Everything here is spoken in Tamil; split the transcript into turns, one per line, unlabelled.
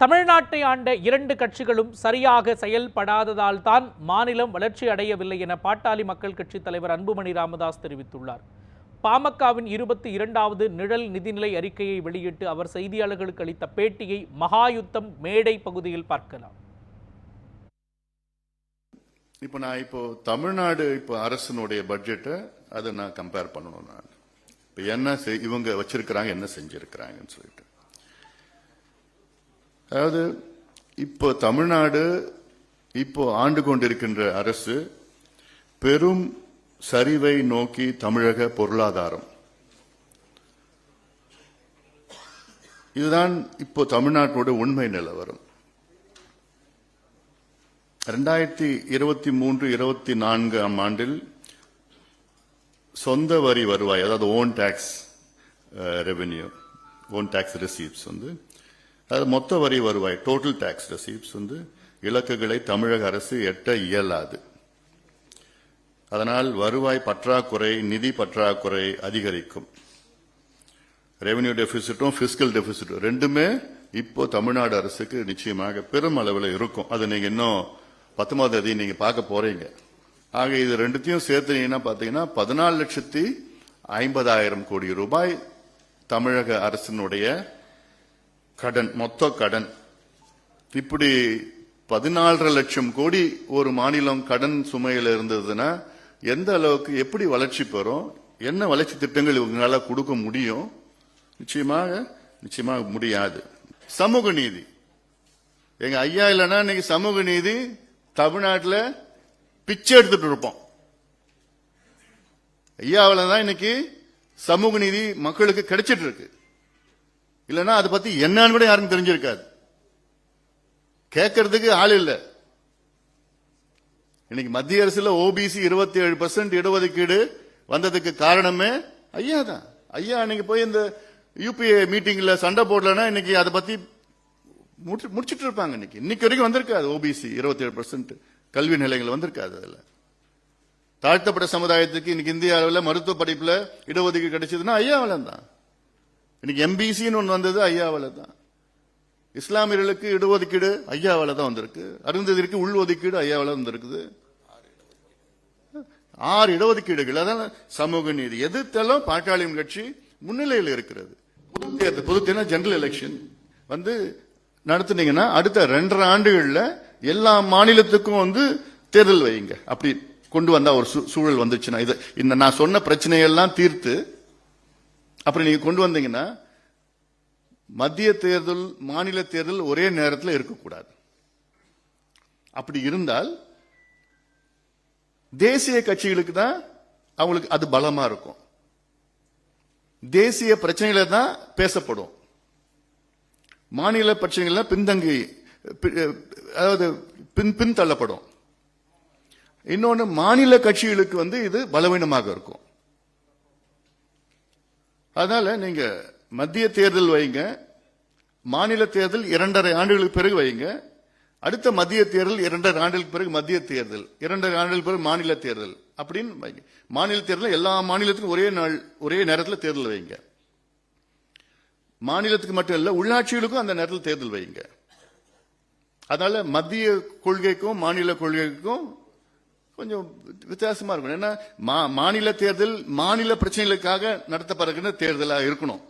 தமிழ்நாட்டை ஆண்ட இரண்டு கட்சிகளும் சரியாக செயல்படாததால் தான் மாநிலம் வளர்ச்சி அடையவில்லை என பாட்டாளி மக்கள் கட்சி தலைவர் அன்புமணி ராமதாஸ் தெரிவித்துள்ளார். பாமகவின் 22வது நிழல் நிதிநிலை அறிக்கையை வெளியிட்டு அவர் செய்தியாளர்களுக்கு அளித்த பேட்டியை மகாயுத்தம் மேடை பகுதியில் பார்க்கலாம்.
இப்போ தமிழ்நாடு அரசனுடைய பட்ஜெட்டை அதை நான் கம்பேர் பண்ணணும். நான் இப்போ என்ன இவங்க வச்சிருக்கிறாங்க, என்ன செஞ்சிருக்கிறாங்கன்னு சொல்லிட்டு, அதாவது இப்போ தமிழ்நாடு இப்போ ஆண்டு கொண்டிருக்கின்ற அரசு பெரும் சரிவை நோக்கி தமிழக பொருளாதாரம், இதுதான் இப்போ தமிழ்நாட்டோட உண்மை நிலவரம். 2023-24 ஆண்டில் சொந்த வரி வருவாய், அதாவது own tax revenue, own tax receipts அது மொத்த வரி வருவாய், டோட்டல் டாக்ஸ் ரிசீப்ஸ் இலக்குகளை தமிழக அரசு எட்ட இயலாது. அதனால் வருவாய் பற்றாக்குறை, நிதி பற்றாக்குறை அதிகரிக்கும். ரெவென்யூ டெபிசிட்டும் பிஸ்கல் டெபிசிட்டும் ரெண்டுமே இப்போ தமிழ்நாடு அரசுக்கு நிச்சயமாக பெரும் அளவில் இருக்கும். அது நீங்க இன்னும் 19ஆம் தேதி நீங்க பார்க்க போறீங்க. ஆக இது ரெண்டுத்தையும் சேர்த்தீங்கன்னா பாத்தீங்கன்னா 14,50,000 கோடி ரூபாய் தமிழக அரசினுடைய கடன், மொத்த கடன். இப்படி 14.5 லட்சம் கோடி ஒரு மாநிலம் கடன் சுமையில் இருந்ததுன்னா எந்த அளவுக்கு எப்படி வளர்ச்சி பெறும், என்ன வளர்ச்சி திட்டங்கள் இவங்களால கொடுக்க முடியும்? நிச்சயமாக முடியாது. சமூக நீதி, எங்க ஐயா இல்லைன்னா இன்னைக்கு சமூக நீதி தமிழ்நாட்டில் பிச்சை எடுத்துட்டு இருப்போம். ஐயாவில தான் இன்னைக்கு சமூக நீதி மக்களுக்கு கிடைச்சிட்டு இருக்கு. இல்லைன்னா அதை பத்தி என்னன்னு கூட யாருக்கும் தெரிஞ்சிருக்காது, கேட்கறதுக்கு ஆள் இல்லை. இன்னைக்கு மத்திய அரசுல ஓபிசி 27% இடஒதுக்கீடு வந்ததுக்கு காரணமே ஐயா தான். ஐயா நீங்க போய் இந்த யூபிஏ மீட்டிங்ல சண்டை போடலன்னா இன்னைக்கு அதை பத்தி முடிச்சிட்டு இருப்பாங்க. இன்னைக்கு வரைக்கும் வந்திருக்காது ஓபிசி 27% கல்வி நிலையங்கள் வந்திருக்காது. அதுல தாழ்த்தப்பட்ட சமுதாயத்துக்கு இன்னைக்கு இந்திய அளவில் மருத்துவ படிப்புல இடஒதுக்கீடு கிடைச்சதுன்னா ஐயாவில தான். இன்னைக்கு எம்பிசின்னு ஒன்று வந்தது ஐயாவில தான். இஸ்லாமியர்களுக்கு இடஒதுக்கீடு ஐயாவில தான் வந்திருக்கு. அருந்ததிற்கு உள் ஒதுக்கீடு ஐயாவில வந்திருக்குது. 6 இடஒதுக்கீடுகள். அதான் சமூக நீதி. எதிர்த்தாலும் பாட்டாளி கட்சி முன்னிலையில் இருக்கிறது. பொது தேர்தல் ஜெனரல் எலெக்ஷன் நடத்துனீங்கன்னா அடுத்த 2.5 ஆண்டுகள்ல எல்லா மாநிலத்துக்கும் தேர்தல் வைங்க. அப்படி கொண்டு வந்தா ஒரு சூழல் வந்துச்சுன்னா, இந்த நான் சொன்ன பிரச்சனையெல்லாம் தீர்த்து அப்படி நீங்க கொண்டு வந்தீங்கன்னா மத்திய தேர்தல் மாநில தேர்தல் ஒரே நேரத்தில் இருக்கக்கூடாது. அப்படி இருந்தால் தேசிய கட்சிகளுக்கு தான் அவங்களுக்கு அது பலமா இருக்கும். தேசிய பிரச்சனைகளை தான் பேசப்படும். மாநில பிரச்சனைகள் பின்தங்கி, அதாவது பின் தள்ளப்படும். இன்னொன்னு மாநில கட்சிகளுக்கு இது பலவீனமாக இருக்கும். அதனால நீங்க மத்திய தேர்தல் வைங்க, மாநில தேர்தல் 2.5 ஆண்டுகளுக்கு பிறகு வைங்க, அடுத்த மத்திய தேர்தல் 2.5 ஆண்டுகளுக்கு பிறகு மத்திய தேர்தல், 2.5 ஆண்டுகளுக்கு பிறகு மாநில தேர்தல் அப்படின்னு வைங்க. மாநில தேர்தல் எல்லா மாநிலத்துக்கும் ஒரே நேரத்தில் தேர்தல் வைங்க. மாநிலத்துக்கு மட்டும் இல்ல, உள்ளாட்சிகளுக்கும் அந்த நேரத்தில் தேர்தல் வைங்க. அதனால மத்திய கொள்கைக்கும் மாநில கொள்கைக்கும் கொஞ்சம் வித்தியாசமா இருக்கும். ஏன்னா மாநில தேர்தல் மாநில பிரச்சனைகளுக்காக நடத்தப்படுகின்ற தேர்தலாக இருக்கணும்.